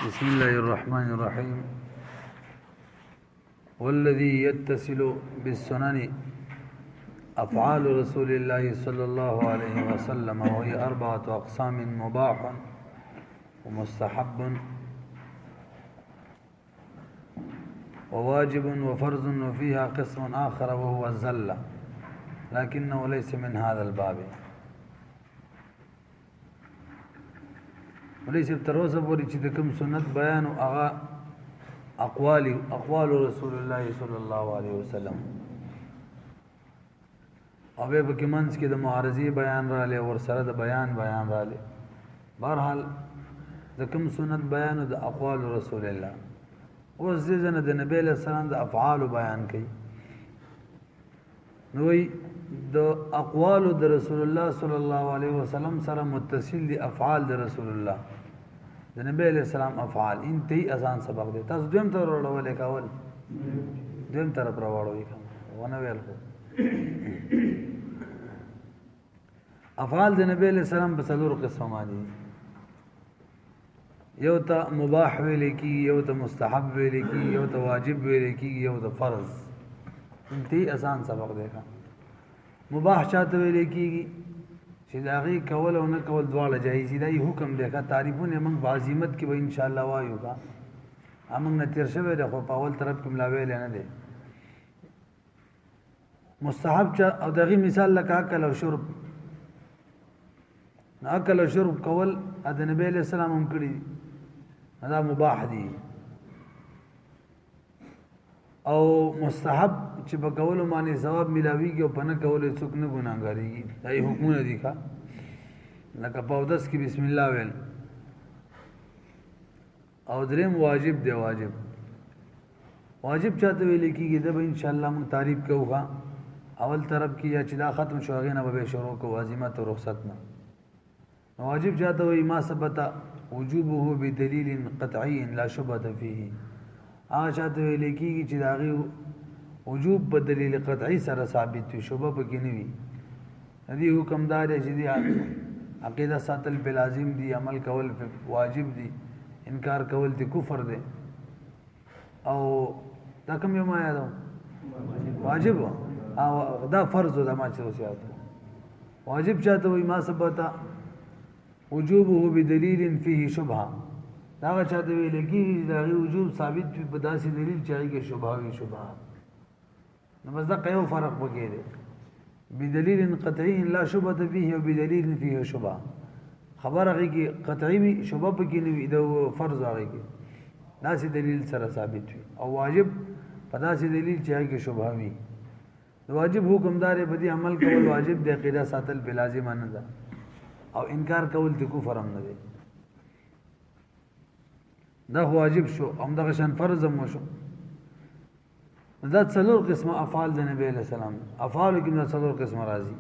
بسم الله الرحمن الرحيم. والذي يتصل بالسنن أفعال رسول الله صلى الله عليه وسلم، وهي 4 أقسام: مباح ومستحب وواجب وفرض، وفيها قسم آخر وهو الزلة، لكنه ليس من هذا الباب. وليس بتروسه پوری چې د کوم سنت بیان او هغه اقوال رسول الله صلی الله علیه وسلم او به کې منځ کې د معارضي بیان را لې ور سره د بیان را لې. بهرحال د کوم سنت بیان او د اقوال رسول الله او ځنه د نبی له سلام د افعال بیان کوي. نوې د اقوال د رسول الله صلی الله علیه وسلم سره متصل دي افعال د رسول الله د نبی علیہ السلام افعال. انتهی آسان سبق دی. تاسو دویم تر وروړولې کول دویم طرف راوړوي ونه ویل خو افعال د نبی علیہ السلام په څلور قسمه دي. یو ته مباح ویل کی، یو ته مستحب ویل کی، یو ته واجب ویل کی، یو ته فرض. انتهی آسان سبق دی. مباح چاته ویل کیږي چې داغي کول او نه کول دواړه جایز دي. دا حکم دی. کا تعریفونه موږ بعظمت کې به ان شاء الله وایو. کا موږ نه تیر شوی د خو په اول طرف کې ملاویل نه دي. مستحب چا او دغه مثال لکه اکل او شرب. اکل او شرب کول د نبی له سلام هم کړی دا مباح دي. او مستحب چې په کولو باندې ثواب ملاويږي او په نه کولو څوک نه ګناګاریږي. دا یې حکمونه دي. ښا لکه په اودس کې بسم الله ویل. او دریم واجب دی. واجب چاته ویل کېږي دا به ان شاء الله موږ تعریف کوو. اول طرف کې یا چې دا ختم شو هغه نه به شروع کوو عزمت او رخصت نه. واجب چاته وي ما ثبت وجوبه بدلیل قطعی لا شبهه فيه. هغه چاته ویل کېږي چې داغي وجوب په دلیل قطعی سره ثابت وي، شوبه پکې نه وي. دې حکم دار چې دې عقیده ساتل په لازم دي، عمل کول واجب دي، انکار کول دي کفر دي. او دا کوم یو ما یادو واجب او دا فرض ده. ما چې وسیات واجب چاته وي ما ثبت وجوبه بدلیل فيه شبهه. دا چاته ویل کېږي دا وجوب ثابت وي په داسې دلیل چې هغه کې شبهه وي. نو بس دا یو فرق پکې دی. بدلیل قطعی لا شبهه فيه او بدلیل فيه شبهه. خبر هغه کې قطعی وي شبهه پکې نه وي. دا فرض هغه کې داسې دلیل سره ثابت وي. او واجب په داسې دلیل چې هغه کې شبهه وي. واجب حکم دار به دي عمل کول واجب دی. عقیده ساتل به لازم نه ده. او انکار کول د کفر هم نه دی. دا واجب شو. هم دغه شان فرض هم شو. دا څلور قسمه افعال د نبی علیہ السلام. افعال کې دا څلور قسمه راځي.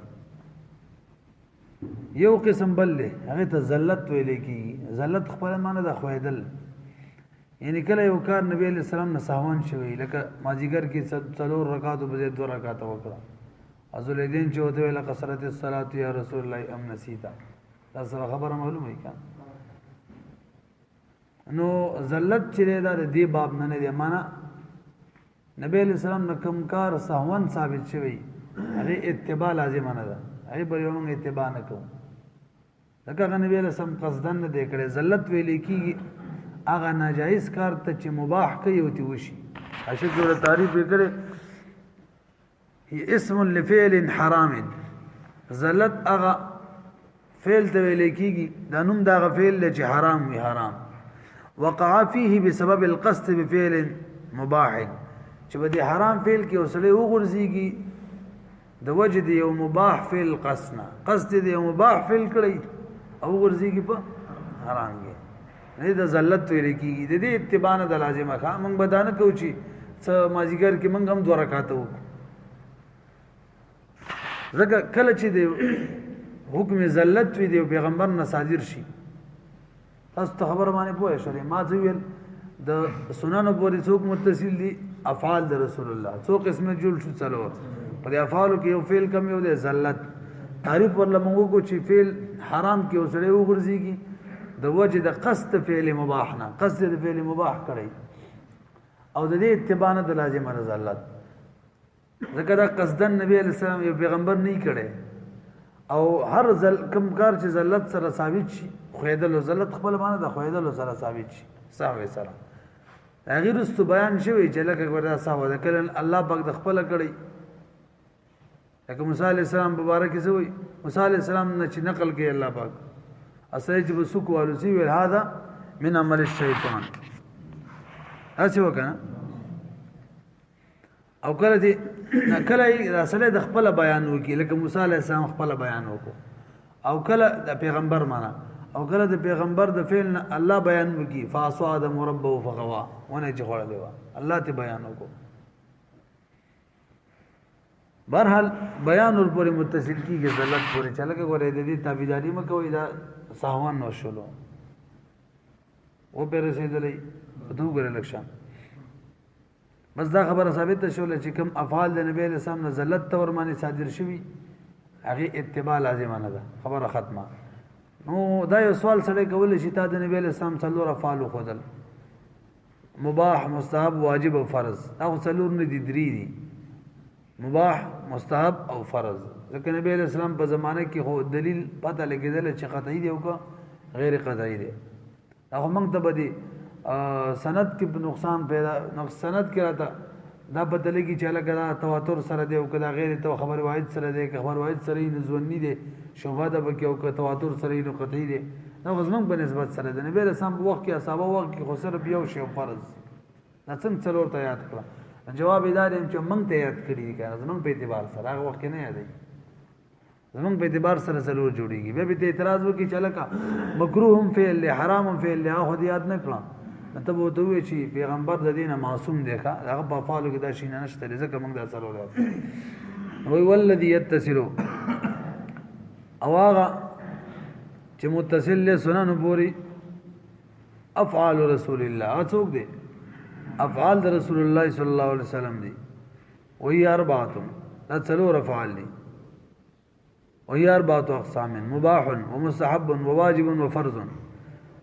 یو قسم بل له هغه ته ذلت ویل کی. ذلت خپل معنی د خویدل. یعنی کله یو کار نبی علیہ السلام نه ساوان شوی لکه مازیګر کې څلور رکعات په ځای 2 رکعات وکړه. ازلیدین چې وته ویل کثرت الصلاه یا رسول الله ام نسیتا. تاسو خبره معلومه کړه. نو ذلت چې دا د دې باب نه دی. معنا نبی علیہ السلام نه کوم کار سهون ثابت شوی هغه اتباع لازم نه ده. هغه به یو موږ اتباع نه کوو. لکه نبی علیہ السلام قصدن نه دی کړی. ذلت ویل کېږي هغه ناجایز کار ته چې مباح کوي او تی وشي. اشکر تعریف وکړي هي اسم لفعل حرام. ذلت هغه فعل ته ویل کېږي دا نوم دا هغه فعل چې حرام وي. حرام وقع فيه بسبب القصد بفعل مباح. چې بده حرام فعل کې اوسله وګرځيږي د وجه دی یو مباح فعل قصنا. قصد دی یو مباح فعل کړی او وګرځيږي په حرام کې. نه د ذلت ویل کېږي. د دې اتباع نه د لازمه ښه موږ بدانه کوو چې څه مازیګر کې موږ هم 2 رکعات وکړو. زګه کله چې دی حکم ذلت وی دی پیغمبر نه صادر شي. تاسو ته خبر باندې پوه شئ. ما ویل د سنن پورې څوک متصل دي افعال د رسول الله. څوک اسمه جوړ شو څلور. په افعالو کې یو فعل کم یو دی ذلت. تعریف ورله موږ کو چې فعل حرام کې اوسړې وګرځيږي د وجه د قصد فعل مباح نه قصد د فعل مباح کړی او د دې اتباع نه د لازم رضالت ځکه دا قصدن نبی علیہ السلام یو پیغمبر نه کړي او هر کم کار چې ذلت سره ثابت شي خویدل او ذلت خپل معنی د خویدل سره ثابت شي صحوه سره غیر است بیان شوی چې لکه وردا صحوه د کله الله پاک د خپل کړي لکه موسی علیہ السلام مبارک زوی موسی علیہ السلام نه چې نقل کړي الله پاک اسره چې بسوک والوسی ویل هذا من عمل الشیطان اسی وکنه او کله دې کله رسول د خپل بیان وکي لکه موسی علیہ السلام خپل بیان وکړو او کله د پیغمبر معنا او کله د پیغمبر د فعل الله بیان وکي فاصو ادم ربه فغوا ونه چې خور دی الله ته بیان وکړو برحال بیان ور پورې متصل کیږي ذلت پورې چلګه غوړې د دې تابعداري مکوې دا ساهوان نو شلو او په رسیدلې دوه ګره لکشان بس دا خبره ثابت شوله چې کوم افعال د نبی له سم ذلت تور باندې صادر شوی هغه اتباع لازمانه ده خبره ختمه نو دا یو سوال سره کول شي تا د نبی له سم څلور افعال خودل مباح مستحب واجب او فرض دا څلور نه دي درې دي مباح مستحب او فرض ځکه نبی له سلام په زمانه کې خو دلیل پته لګیدل چې قطعی دی او غیر قطعی دی هغه موږ ته بدی سند کې نقصان پیدا سند کې راته دا بدلېږي چې لکه دا تواتر سره دی او کدا غیر تو خبر واحد سره دی خبر واحد سره نه ځونی دی شوبه ده بکې او تواتر سره نه قطعی دی نو غزمن په نسبت سره دی نبی رسام په وخت کې اصحاب وخت کې خو سره یو شی فرض دا څنګه څلور ته یاد کړه جواب ادارې چې موږ ته یاد کړی دی کنه زمونږ په اعتبار سره هغه وخت نه یادې زمونږ په اعتبار سره څلور جوړیږي به ته اعتراض وکړي چې لکه مکروه هم فعل حرام هم فعل هغه یاد نه کړه ته به ته وی چې پیغمبر د دینه معصوم دی هغه په فالو کې دا شي نه نشته ځکه موږ دا څلور وی والذي يتصل او هغه چې متصل له سنن پوری افعال رسول الله څوک دی افعال د رسول الله صلی الله علیه وسلم دي وهي اربعه دا څلور افعال دي وهي اربعه اقسام مباح ومستحب وواجب وفرض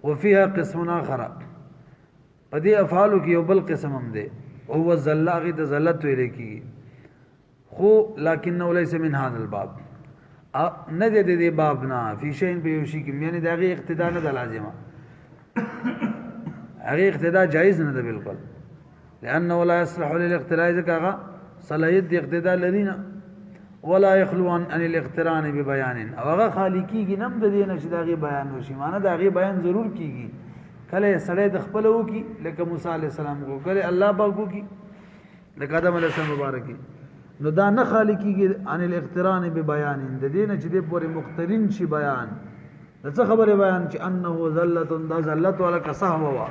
وفيها قسم اخر پدې افعالو کې یو بل قسم هم دی او هو زلاغه د زلت ویل کی خو لکنه ليس من هذا الباب نه دې باب نه فی شین به یو شي کې یعنی دغه اقتدا نه د لازمه هغه اقتدا جایز نه ده بالکل لانه لا يصلح للاقتراء ذکر صلاحیت اقتدا لرينا ولا يخلو عن الاقتران ببيان او هغه خالقیږي نم د دې نشي دغه بیان وشي معنی دغه بیان ضرور کیږي کله سړی د خپل وو کی لکه موسی علی السلام کو کله الله پاک کی لکه آدم علی السلام مبارک نو دا نه خالقیږي عن الاقتران ببيان د دې نه چې د پورې مقترن شي بیان څه خبره بیان چې انه ذلت دا ذلت ولا کسهو وا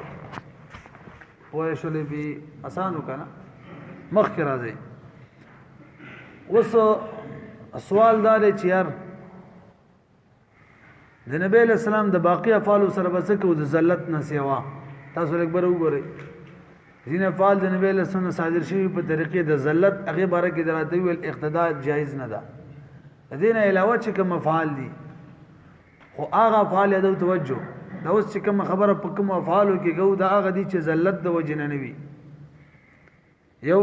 وای شولې به اسانو کنه مخ کې راځي اوس سوال دار چې یار د نبی له سلام د باقی افعال سره بس کو د ذلت نه سیوا تاسو اکبر وګورئ ځین افعال د نبی له سنت صادر شوی په طریقې د ذلت هغه باره کې دراته ویل اقتداء جایز نه ده دینه علاوه چې کوم افعال دي خو هغه افعال د توجه دا اوس چې کوم خبره په کوم افعالو کې ګو دا هغه دي چې ذلت د وجه نه وي یو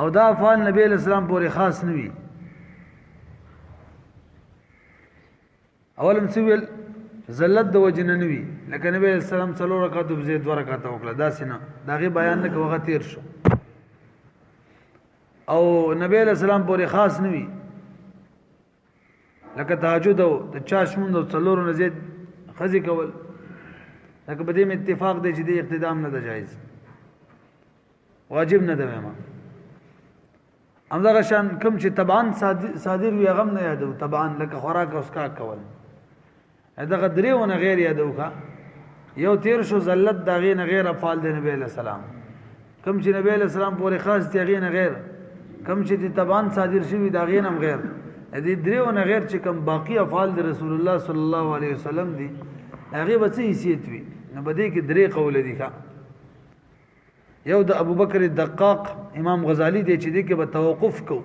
او دا افعال نبی اسلام پورې خاص نه وي اولم سویل ذلت د وجه نه وي لکه نبی اسلام څلور رکعات او زید 2 رکعات وکړه دا سينه داغه بیان نه کوغه تیر شو او نبی اسلام پورې خاص نه وي لکه تهجد او د چاشمون او څلور نه زید خزي کول لکه بده می اتفاق دی چې د اقتدام نه ده جایز واجب نه ده ما امدا شان کوم چې تبعان صادر وي غم نه یادو تبعان لکه خوراک او اسکا کول دغه دریونه غیر یادوخه یو تیر شو ذلت دغه نه غیر افعال د نبی له سلام کوم چې نبی له سلام پورې خاص دغه نه غیر کوم چې تبعان صادر شوی دغه نه غیر دې دریونه غیر چې کوم باقی افعال د رسول الله صلی الله علیه وسلم دي هغه به څه حیثیت وي نو بده کې درې قول دي ښا یو د ابوبکر الدقاق امام غزالی دی چې دې کې به توقف کو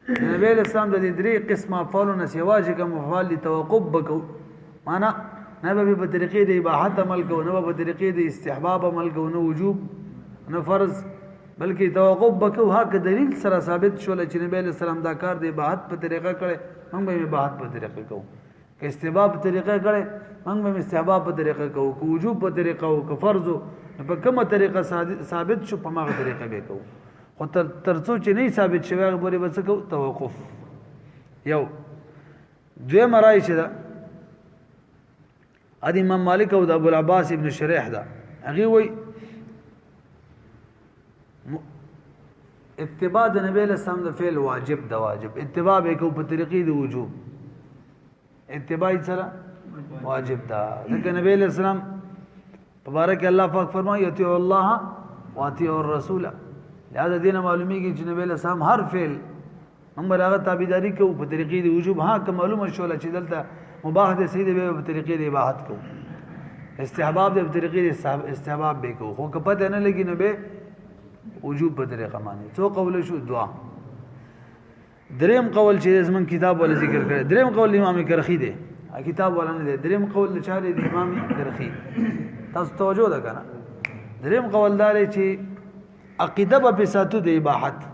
نبی اسلام د درې قسمه افعال نه سیوا چې کوم افعال توقف وکړو معنا نه به په طریقې د اباحت عمل کو نه په طریقې د استحباب عمل کو نه وجوب نه فرض بلکې توقف بکو حق دلیل سره ثابت شول چې نبی له سلام دا کار د اباحت په طریقه کړي موږ به اباحت په طریقه کوو که استحباب په طریقه کړي موږ به استحباب په طریقه کوو که وجوب په طریقه او که فرض په کومه طریقه ثابت شو په ماغه طریقه به کوو خو ترڅو چې نه ثابت شوی غوړي بس کو توقف یو دوی مرای چې دا ادي امام مالک او د ابو العباس ابن شریح دا هغه وای اتباع د نبی له سم د فعل واجب دا واجب اتباع به کو په طریقې د وجوب اتباع سره واجب دا ځکه نبی له سلام تبارک الله پاک فرمایي اطیع الله واطیع الرسول لہذا دینه معلومیږي چې نبی له سلام هر فعل هم بلاغه تابعداري کو په طریقې د وجوب ها که معلومه شول چې دلته مباح د سید به په طریقې د اباحت کو استحباب د طریقې د استحباب به کو خو که پته نه لګي نه به وجوب په طریقه معنی څو قول شو دعا دریم قول چې زمون کتاب ولا ذکر کړي دریم قول امام کرخی دی کتاب ولا نه دی دریم قول چاره د امام کرخی تاسو توجه ده کنه دریم قول دار چې عقیده په ساتو د اباحت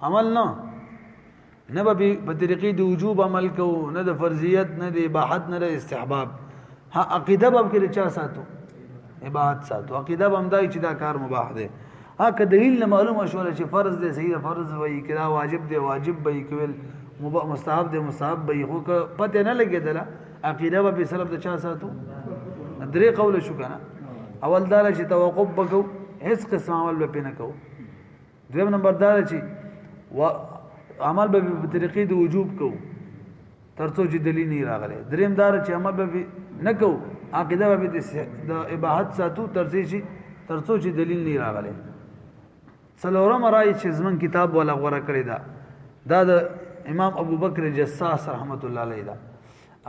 عمل نه به په طریقې د وجوب عمل کو نه د فرضیت نه د اباحت نه د استحباب ها عقیده به کې چا ساتو اباحت ساتو عقیده به همدای چې دا کار مباح دی ها که دلیل نه معلومه شول چې فرض دی صحیح فرض وایي کدا واجب دی واجب وایي کول مستحب دی مستحب وایي خو که پته نه لګیدله عقیده به سلف د چا ساتو درې قول شو کنه اول دار چې توقف وکاو هیڅ قسم عمل به نه کو دویم نمبر دار چې عمل به په طریقې د وجوب کو ترڅو چې دلیل نه راغلی دریم دار چې عمل به نه کو عقیده به د اباحت ساتو ترڅو چې دلیل نه راغلی څلورم رائے چې زمون کتاب ولا غوړه کړی دا د امام ابو بکر جساس رحمت الله علیه دا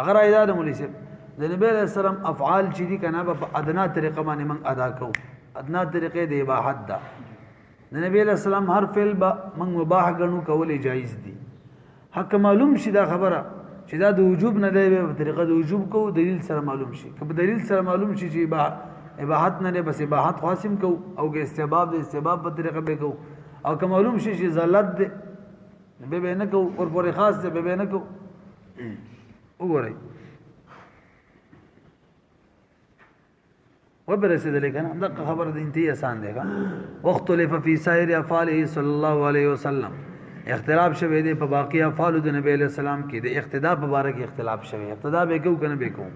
اگر ایدا د مولوی صاحب د نبی علیہ السلام افعال چې دي کنه په ادنا طریقه باندې من ادا کو ادنا طریقې د اباحت دا د نبی علیہ السلام هر فعل به من مباح غنو کول جایز دي حق معلوم شي دا خبره چې دا د وجوب نه دی په طریقه د وجوب کو دلیل سره معلوم شي که په دلیل سره معلوم شي چې اباحت نه بس اباحت خاصم کو او که استحباب د استحباب په طریقه به کو او که معلوم شي چې زلت دی به نه کو اور پورې خاص دی به نه کو وګورئ وبرسدل کنه دغه خبر د انتهي آسان دی وختلف فی سائر افعاله صلی الله علیه وسلم اختلاف شوه دی په باقی افعال د نبی علیہ السلام کې د اقتدا په باره کې اختلاف شوه اقتدا به کو کنه به کو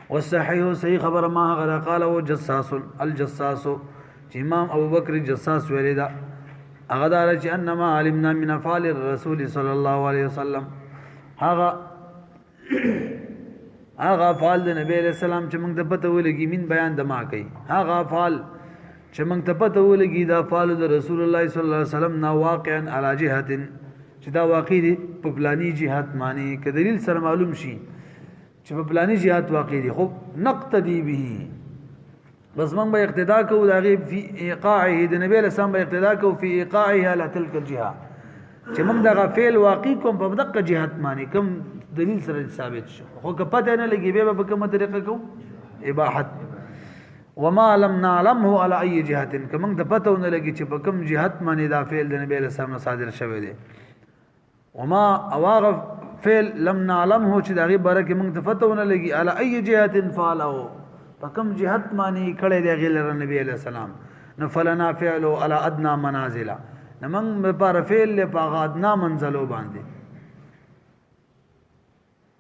والصحيح صحیح خبر ما غره قال او جساس الجساس چې امام ابو بکر جساس ویل دا هغه دار چې انما علمنا من افعال الرسول صلی الله علیه وسلم هغه افعال د نبی علیہ السلام چې موږ ته پته ولګي من بیان د ما کوي هغه افعال چې موږ ته پته ولګي د افعال د رسول الله صلی الله علیه وسلم نا واقعا علی جهت چې دا واقع دي په پلانی جهت معنی ک دلیل سره معلوم شي چې په پلانی جهت واقع دي خو نقتدی به بس موږ به اقتدا کوو دغه فی ایقاعه د نبی علیہ السلام به اقتدا کوو فی ایقاعه علی تلک الجهه چې موږ دغه فعل واقع کوم په دغه جهت معنی کوم دلیل سره ثابت شو خو که پته نه لګي به په کومه طریقه کو اباحت وما لم نعلمه على اي جهه کوم ته پته نه لګي چې په کوم جهت باندې دا فعل د نبی له سره صادر شوی دی وما اواغ فعل لم نعلمه چې دا غي باره کې موږ ته پته نه لګي على اي جهه فعله په کوم جهت باندې کړه دی غیر نبی علیہ السلام نفلنا فعل على ادنى منازل نمن په فعل له په ادنى منزلو باندې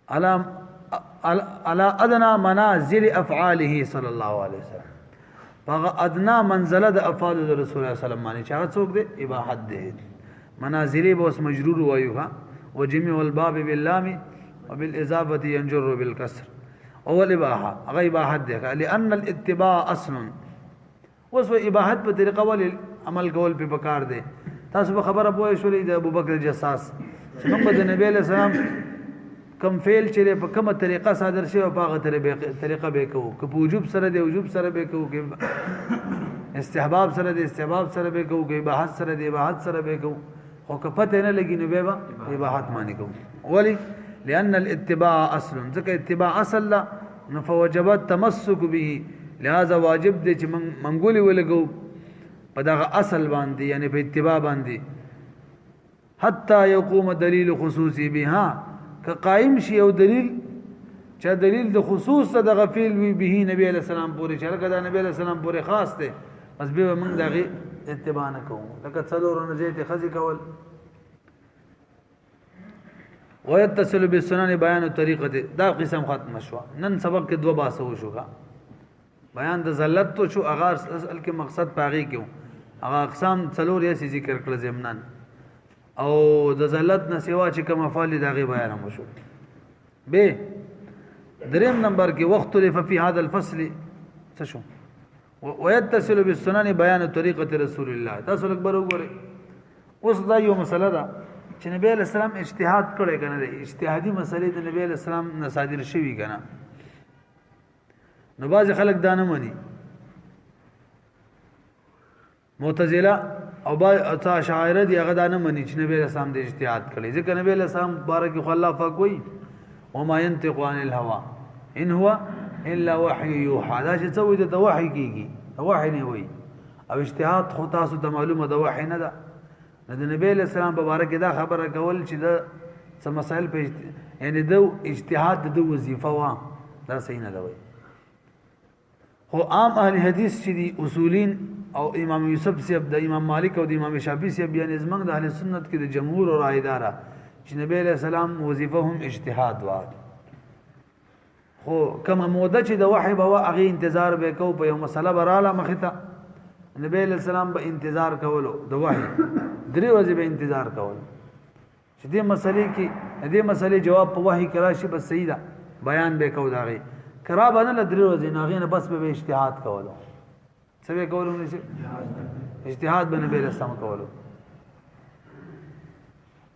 على ادنى منازل افعاله صلى الله عليه وسلم فغ ادنى منزله د افعال رسول الله صلی الله علیه وسلم باندې چا څوک دی اباحت دی منازل به اس مجرور وایوها وجمع الباب باللام وبالاضافه ينجر بالكسر اول اباحه غیر اباحت دی لان الاتباع اصل وسو اباحت په طریقه ول عمل کول په پکار دی تاسو خبره پوه شولې د ابوبکر جساس چې موږ د نبی له سلام کم فعل چې په کومه طریقه صادر شي او په هغه طریقه به کوو که په وجوب سره دی وجوب سره به کوو که استحباب سره دی استحباب سره به کوو که اباحت سره دی اباحت سره به کوو خو که پته نه لګي نو به اباحت معنی کوو ولی لان الاتباع اصل ځکه اتباع اصل لا فوجب التمسك به لہذا واجب دی چې منګولي ولګو په دغه اصل باندې یعنی په اتباع باندې حتی يقوم دلیل خصوصي بها که قائم شي او دلیل چې دلیل د خصوص د غفیل وی به نبی علیہ السلام پورې چې هغه د نبی علیہ السلام پورې خاص دی بس به موږ دغه اتباع نه کوو لکه څلورونه زیته خزي کول ويتصل بالسنن بیان طریقه دا قسم ختم شو نن سبق کې دوه باسو شوګه بیان د ذلت تو شو اغار اصل کې مقصد پاغي کیو هغه اقسام څلور یې ذکر کړل زمنان او د ذلت نه سیوا چې کوم افعال دغه بیان مو شو به دریم نمبر کې وخت لف فی هذا الفصل څه شو ويتصل بالسنن بیان طریقه رسول الله تاسو اکبر وګورئ اوس دا یو مسله ده چې نبی علیہ السلام اجتهاد کړی کنه اجتهادي مسلې د نبی علیہ السلام نه صادر شوی کنه نو باز خلک دا نه مني معتزله او با اشاعره دي هغه دا نه مني چې نبی علیہ السلام د اجتهاد کړی ځکه نبی علیہ السلام بارک الله فق وی وما ينطق عن الهوى ان هو الا وحي يوحى دا چې څه وي د وحي کیږي وحي نه وي او اجتهاد خو تاسو ته معلومه د وحي نه ده د نبی علیہ السلام په باره کې دا خبره کول چې د څه مسائل په یعنی د اجتهاد د وظیفه وا دا صحیح نه دی خو عام اهل حدیث چې دي اصولین او امام یوسف صاحب د امام مالک او د امام شافعی صاحب بیان زمنګ د اهل سنت کې د جمهور او رائداره چې نبی علیہ السلام وظیفه هم اجتهاد وا خو کومه موده چې د وحی به هغه انتظار به کو په یو مسله براله مخته نبی علیہ السلام به انتظار کولو د وحی درې ورځې به انتظار کول چې دې مسلې جواب په وحی کرا شي بس صحیح ده بیان به کو داغي کرا باندې درې ورځې ناغې نه بس به اجتهاد کولو څه به کولو نه اجتهاد به نبی علیہ السلام کولو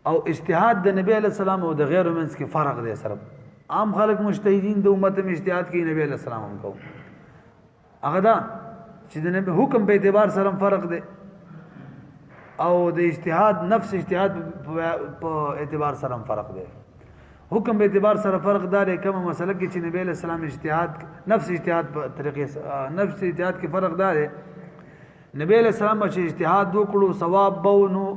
او اجتهاد د نبی علیہ السلام او د غیر منس کې فرق دی سره عام خلک مجتهدین د امت میں اجتهاد کوي نبی علیہ السلام هم کو هغه دا چې د نبی حکم په اعتبار سره فرق دی او د اجتهاد نفس اجتهاد په اعتبار سره فرق دی حکم په اعتبار سره فرق دار کومه مسله کې چې نبی علیہ السلام اجتهاد نفس اجتهاد په طریقې نفس اجتهاد کې فرق دار نبی علیہ السلام چې اجتهاد وکړو ثواب بونو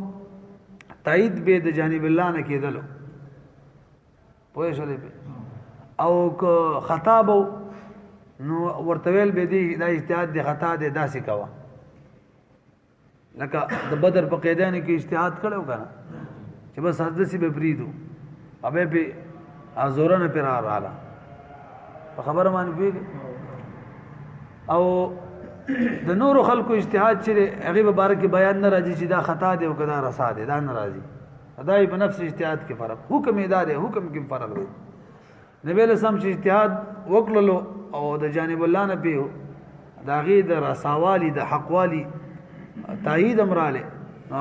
تایید به د جانب الله نه کېدلو پوه شولې او خطا بو نو ورتویل به دی دا اجتهاد دی خطا دی داسې کوا لکه د بدر په قیدانو کې اجتهاد کړو کنه چې بس حدث به فریدو ابه به ازورنه پر رااله په خبره باندې او د نور خلکو اجتهاد چې هغه مبارک بیان نه راځي چې دا خطا دی او کدا رسا دی دا نه راځي اداي په نفس اجتهاد کې فرق حکم ادارې حکم کې فرق دی نبی له سم چې اجتهاد وکړلو او د جانب الله نه پیو دا غي د رساوالي د حقوالي تایید امراله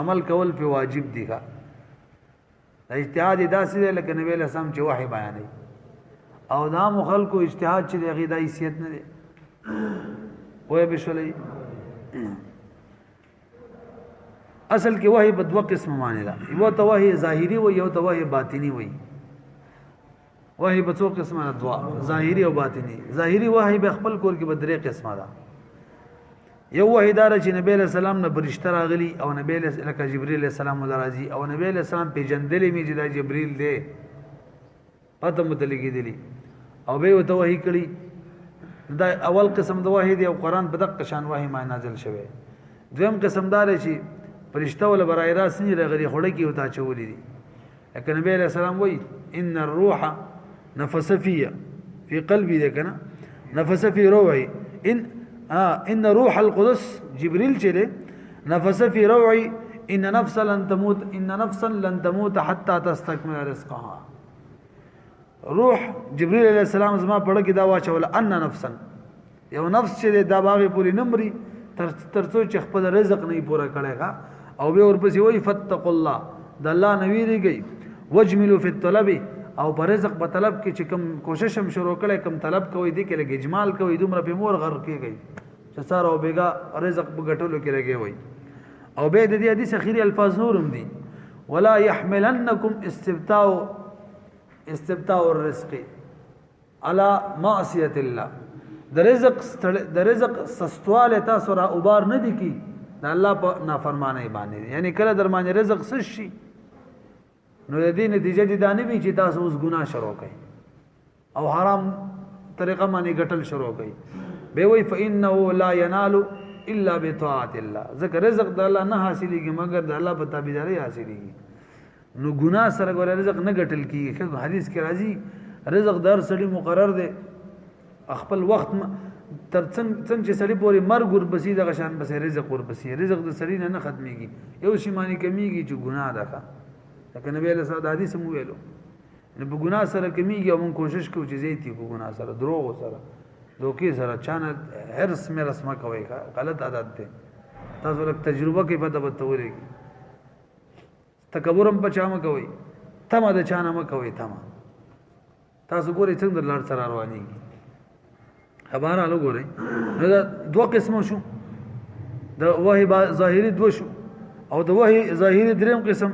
عمل کول په واجب دي کا اجتهاد داسې لکه نبی له سم چې وحي بیانې او دا مخالکو اجتهاد چې دغه د حیثیت نه دي وای بشولې اصل کې وحي په دوه قسم معنی ده یو ته وحي ظاهري او یو ته وحي باطني وي وحي په څو قسمه ده دوا ظاهري او باطني ظاهري وحي به خپل کور کې بدرې قسمه ده یو وحي دار چې نبی له سلام نه برشتہ راغلي او نبی له لکه جبريل عليه السلام راځي او نبی له سلام په جندلې می چې دا جبريل دی پته متلګي دي او به وته وحي کړي دا اول قسم د وحي دی او قران په دغه شان وحي ما نازل شوی دویم قسم دار چې فرشتہ ول برای راس نه لغري خړه کی وتا چولې دي لکه نبی عليه السلام وای ان الروح نفس في قلبي ده کنه نفس في روعي ان روح القدس جبريل چره نفس في روعي ان نفسا لن تموت حتى تستكمل رزقها روح جبريل عليه السلام زما پړه کې دا واچول ان نفسا یو نفس چې دا باغې پوری نمرې ترڅو چې خپل رزق نه پورا کړيغا او به ورپسې وای فتقوا الله د الله نویریږي وجملوا في الطلب او پر رزق په طلب کې چې کوم کوشش هم شروع کړي کوم طلب کوي دي کې لګي اجمال کوي دومره په مور غر کېږي چې ساره او بیګا رزق په ګټلو کې لګي وای او به د دې حدیث اخیری الفاظ نورم دي ولا يحملنكم استبتاء الرزق علی معصیت الله د رزق سستواله تاسو را اوبار نه دي کی د الله په نافرمانی باندې یعنی کله در باندې رزق سس شي نو د دې نتیجه دي دا نه وي چې تاسو اوس ګناه شروع کړئ او حرام طریقه باندې ګټل شروع کړئ به وی فانه لا ينال الا بطاعت الله ذکر رزق د الله نه حاصلېږي مگر د الله په تابعداري حاصلېږي نو ګناه سره ګور رزق نه ګټل کیږي حدیث کې راځي رزق در سړي مقرر دی خپل وخت تر څنګه چې سړی پورې مرګ ورپسې د غشان بسې رزق ورپسې رزق د سړی نه ختميږي یو شی معنی کمیږي چې ګناه ده لکه نبی له ساده حدیث مو ویلو نو په ګناه سره کمیږي او موږ کوشش کوو چې زیاتی کو ګناه سره دروغ سره دوکي سره چانه هرڅ مې رسمه کوي غلط عادت ده تاسو له تجربه کې پته وتوري تکبرم پچامه کوي تمه د چانه م کوي تمه تاسو ګورئ څنګه لار سره روانيږي خبره له ګورئ دا دوه قسمه شو د وحي ظاهري دوه شو او د وحي ظاهري دریم قسم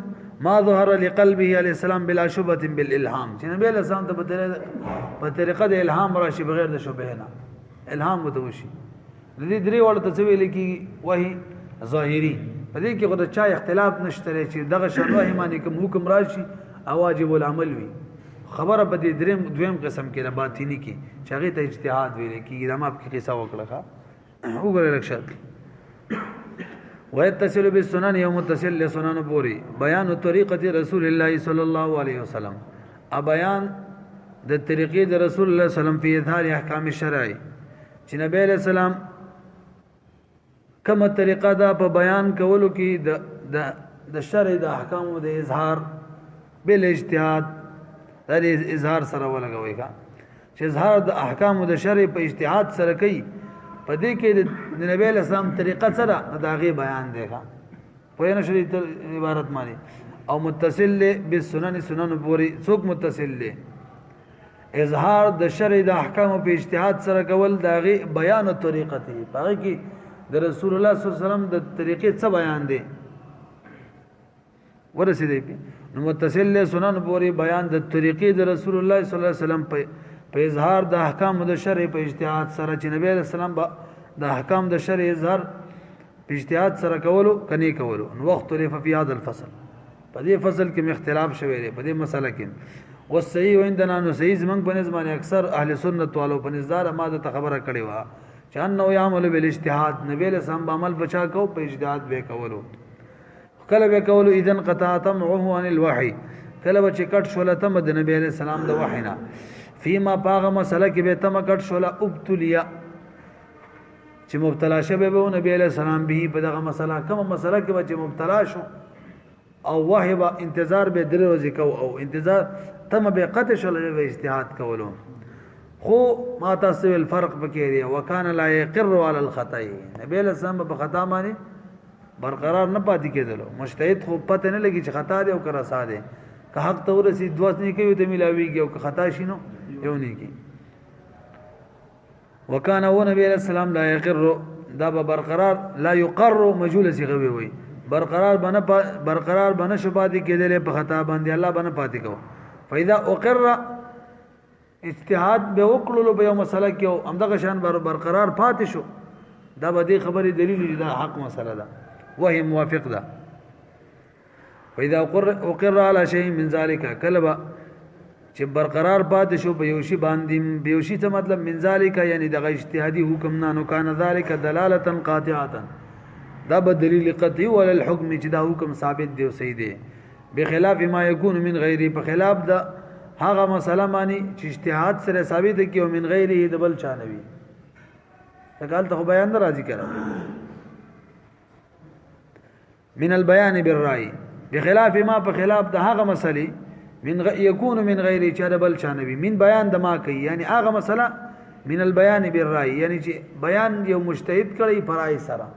ما ظهر لقلبه عليه السلام بلا شبهه بالالهام چې نبی له سلام ته په طریقه د الهام راشي بغیر د شبهه نه الهام وتوشي د دې درې وړ ته ویل کی وحي ظاهري په دې کې غوډه چا اختلاف نشته چې دغه شرعي معنی کوم حکم راشي او واجب العمل وي خبره په دې دویم قسم کې د باطینی کې چې هغه ته اجتهاد ویل کېږي دا ما په قصه وکړه وګورئ لکشت ويتصل بالسنن يوم متصل لسنن پوری بیان طریقه رسول الله صلی الله علیه وسلم ا بیان د طریقې د رسول الله صلی الله علیه وسلم په اظهار احکام شرعي چې نبی علیہ السلام کومه طریقه دا په بیان کولو کې د شرع د احکامو د اظهار بل اجتهاد د اظهار سره ولګوي کا چې اظهار د احکام د شرع په اجتهاد سره کوي په دې کې د نبی اسلام طریقه سره د هغه بیان دی ښا په نه شری عبارت معنی او متصل بالسنن سنن پوری څوک متصل دی اظهار د شرع د احکام په اجتهاد سره کول د هغه بیان او طریقه دی په کې د رسول الله صلی الله علیه وسلم د طریقې څه بیان دی ورسېدی نو متصل سنن پوری بیان د طریقې د رسول الله صلی الله علیه وسلم په اظهار د احکام د شرع په اجتهاد سره چې نبی رسول الله د احکام د شرع اظهار په اجتهاد سره کولو کني کولو نو وخت لري په هذا الفصل په دې فصل کې مختلاف شوی دی په دې مسله کې والصحيح عندنا نو صحیح زمنګ په نسبت اکثر اهل سنت والو په نظر ماده خبره کړي وا چې انه يعمل بالاجتهاد نبی رسول الله عمل بچا کو په اجتهاد به کولو کله به کولو اذن قطع تمعه عن الوحي کله به چې کټ شول تم د نبی عليه السلام د وحینا فيما باغ مسله کې به تم کټ شول ابتلیا چې مبتلا شوه به نبی عليه السلام به په دغه مسله کوم مسله کې چې مبتلا شو او وحی به انتظار به درې ورځې کو او انتظار تم به قطع شول به اجتهاد کولو خو ما تاسو الفرق پکې دی وکانه لا يقر على الخطا نبی عليه السلام په خطا باندې برقرار نه پاتې کېدلو مجتهد خو پته نه لګي چې خطا دی او که رسا دی که حق ته ورسي دوست نه کوي ته ملاويږي او که خطا شینو یو نه کی وکانه و نبی علیہ السلام لا يقر دا برقرار لا يقر مجهول صيغه وي برقرار بنه شبادي کېدل په خطا باندې الله بنه پاتې کو فاذا اقر اجتهاد به وکړلو به یو مسله کې همدغه شان برقرار پاتې شو دا به دې خبرې دلیل دا حق مسله ده وهي موافق ده واذا اقر على شيء من ذلك كلبا چې برقرار پاتې شو په یوشي باندې به یوشي څه مطلب من ذلك یعنی دغه اجتهادي حکم نه نو کان ذلك دلاله قاطعه دا به دلیل قطعي ول الحكم چې دا حکم ثابت دی او صحیح دی بخلاف ما يكون من غیره په خلاف دا هغه مسله معنی چې اجتهاد سره ثابت کی او من غیره د بل چانوي تقال ته بیان راځي کړه من البيان بالرأي بخلاف ما په خلاف د هغه مسلې من يكون من غیر چا بل چانوي من بیان د ما کوي یعنی هغه مسله من البيان بالرأي یعنی چې بیان یو مجتهد کړي فرای سره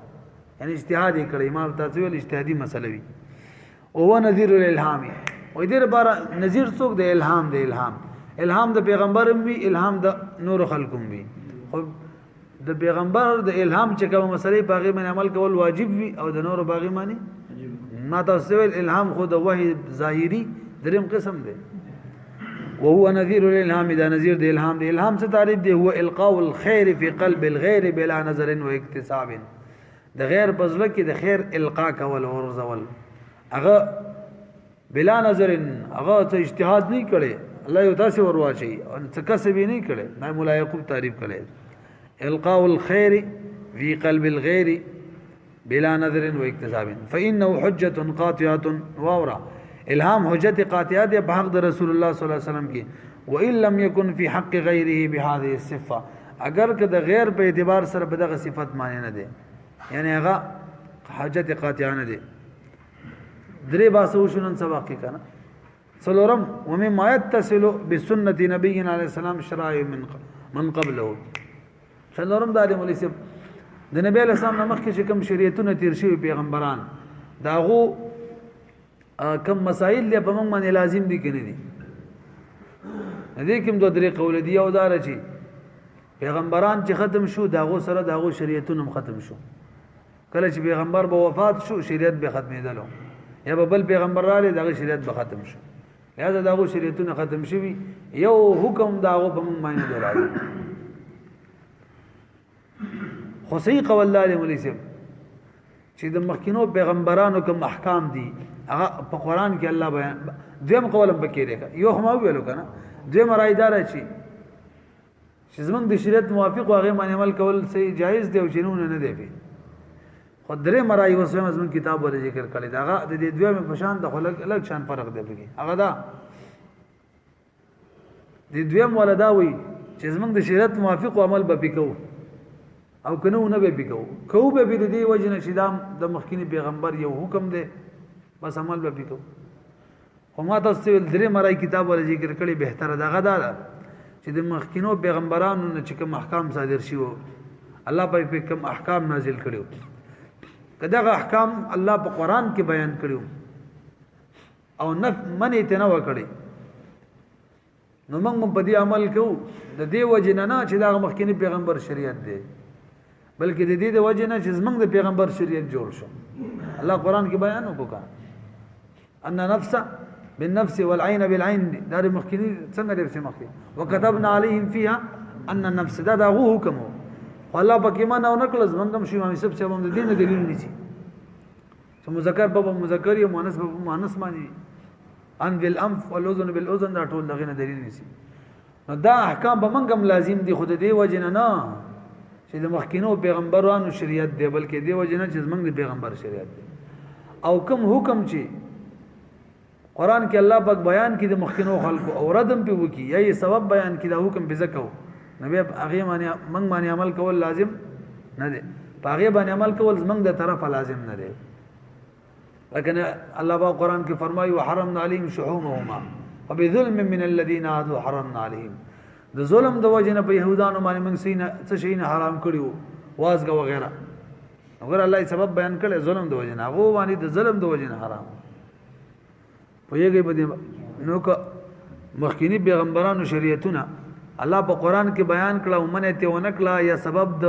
یعنی اجتهاد کړي ما تاسو ول اجتهادي مسله وي او نذير الالهام او دې لپاره نذير څوک د الهام الهام د پیغمبرم وي الهام د نور خلقم وي خو د پیغمبر د الهام چې کوم مسلې باغی باندې عمل کول واجب وي او د نور باغی باندې ما تاسو ول الهام خو د وحی ظاهری دریم قسم دی وهو نذير الالهام دا نذير د الهام د الهام څه تعریف دی هو القاء الخير في قلب الغير بلا نظر واكتساب د غیر بزله کې د خیر القاء کول او ورزول هغه بلا نظر هغه ته اجتهاد نه کړي الله یو تاسو ورواچي او څه کسب نه کړي ما مولا یعقوب تعریف کړي القاء الخير في قلب الغير بلا نظر واكتساب فانه حجه قاطعه واورا الهام حجت قاطعه دی په حق د رسول الله صلی الله علیه وسلم کې وان لم يكن في حق غيره بهذه الصفه اگر که د غیر په اعتبار سره په دغه صفت معنی نه دی یعنی هغه حجت قاطعه نه دی درې باسو شنن سبق کې کنه څلورم ومما يتصل بسنه نبينا عليه السلام شرائع من قبله څلورم د علي مولوی د نبی له سلام نامخ کې کوم شریعتونه تیر شوی پیغمبران داغو کم مسائل له په موږ باندې لازم دي کنه دي دې کوم دوه درې قول دي او دار چی پیغمبران چې ختم شو داغو سره داغو شریعتونه ختم شو کله چې پیغمبر به وفات شو شریعت به ختمېدل یا به بل پیغمبر را لې داغه شریعت به ختم شو لہذا داغو شریعتونه ختم شوی یو حکم داغو په موږ باندې درازي خو صحیح قول الله علیه وسلم چې د مخکینو پیغمبرانو کوم احکام دي هغه په قران کې الله بیان دیم قولم پکې دی یو هم ویلو کنه دیم رایدار شي چې زمونږ د شریعت موافق واغې باندې عمل کول صحیح جایز دی او جنون نه دی خو درې مرای وسلم زمون کتاب ول ذکر کړی دا هغه د دې دوه په شان د خلک الګ شان فرق دی پکې هغه دا د دویم ولدا وي چې زمونږ د شریعت موافق عمل به وکړو او کنه نه به بګو کو به دې وجنه چې د مخکینی پیغمبر یو حکم دی بس عمل به بګو خو ما تاسو درې مرای کتاب ول ذکر کړی بهتره دغه دا چې د مخکینو پیغمبرانو نه چې کوم احکام صادر شي الله په کوم احکام نازل کړیو کداغه احکام الله په قران کې بیان کړیو او نه منې ته نه وکړي نو موږ په دې عمل کوو د دې وجنه نه چې دا مخکینی پیغمبر شریعت دی بلکې د دې د وجه نه چې زمنګ د پیغمبر شریعت جوړ شو الله قران کې بیان وکړه ان نفس بالنفس والعين بالعين دار مخکینی څنګه دې څه مخکې وكتبنا عليهم فيها ان النفس دا هو حکم والله پکې ما نه نکړل زمنګم شي مې سب څه هم د دین دلیل نشي چې مذکر په مذکر یا مؤنث په مؤنث معنی ان بالانف والاذن بالاذن دا ټول دغه دلیل نشي نو دا احکام به منګم لازم دي خود دې وجه نه چې د مخکینو پیغمبرانو شریعت دی بلکې دی وجنه چې زمنګ د پیغمبر شریعت دی او کوم حکم چې قران کې الله پاک بیان کړي د مخکینو خلکو او ردم په وکی یا یې سبب بیان کړي د حکم به زکو نبی هغه باندې منګ باندې عمل کول لازم نه دی هغه باندې عمل کول زمنګ د طرفه لازم نه دی لكن الله پاک قران کې فرمایي وحرمنا عليهم شحومهما وبظلم من الذين عادوا حرمنا عليهم د ظلم د وجنه په يهودانو باندې موږ سینه څه شي نه حرام کړیو وازګه وغیرہ وګور الله سبب بیان کړي ظلم د وجنه هغه باندې د ظلم د وجنه حرام پوهیږي په نو که مخکینی پیغمبرانو شریعتونه الله په قران کې بیان کړه او منه ته ونکړه یا سبب د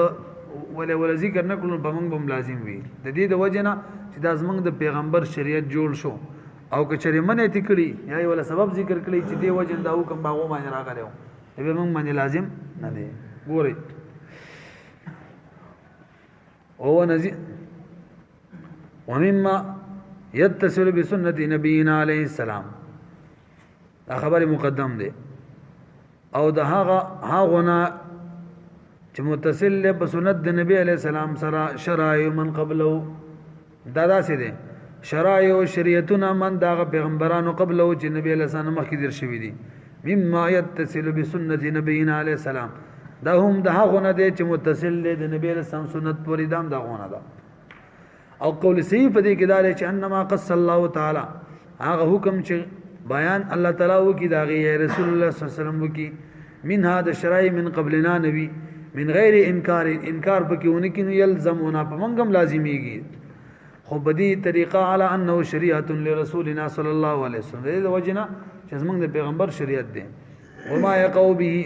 ول ذکر نکړو په موږ هم لازم وي د دې د وجنه چې د زمنګ د پیغمبر شریعت جوړ شو او که چېرې منه تی کړي یا ول سبب ذکر کړي چې دی وجنه دا حکم باغو باندې راغلی به موږ باندې لازم نه دی ګورئ او نزي ومما يتصل بسنه نبينا عليه السلام دا خبر مقدم دی او د هغه نه چې متصل له بسنت د نبی عليه السلام سره شرایع من قبله دا داسې دي شرایع او شریعتونه من دا پیغمبرانو قبله چې نبی عليه السلام مخکې در شوی دي مما يتصل بسنه نبينا عليه السلام دا هم د هغه نه دی چې متصل دی د نبی رسول سنت پورې دام دا غونه ده او قول صحیح په دې کې دا چې انما قص الله تعالی هغه حکم چې بیان الله تعالی وکي دا غي رسول الله صلی الله علیه وسلم وکي من هذا الشرائع من قبلنا نبی من غیر انکار پکې ونکې یلزمنا په منګم لازمیږي خو بدی طریقه علی انه شریعه لرسولنا صلی الله علیه وسلم د وجنا چې زمونږ د پیغمبر شریعت دی وما يقو به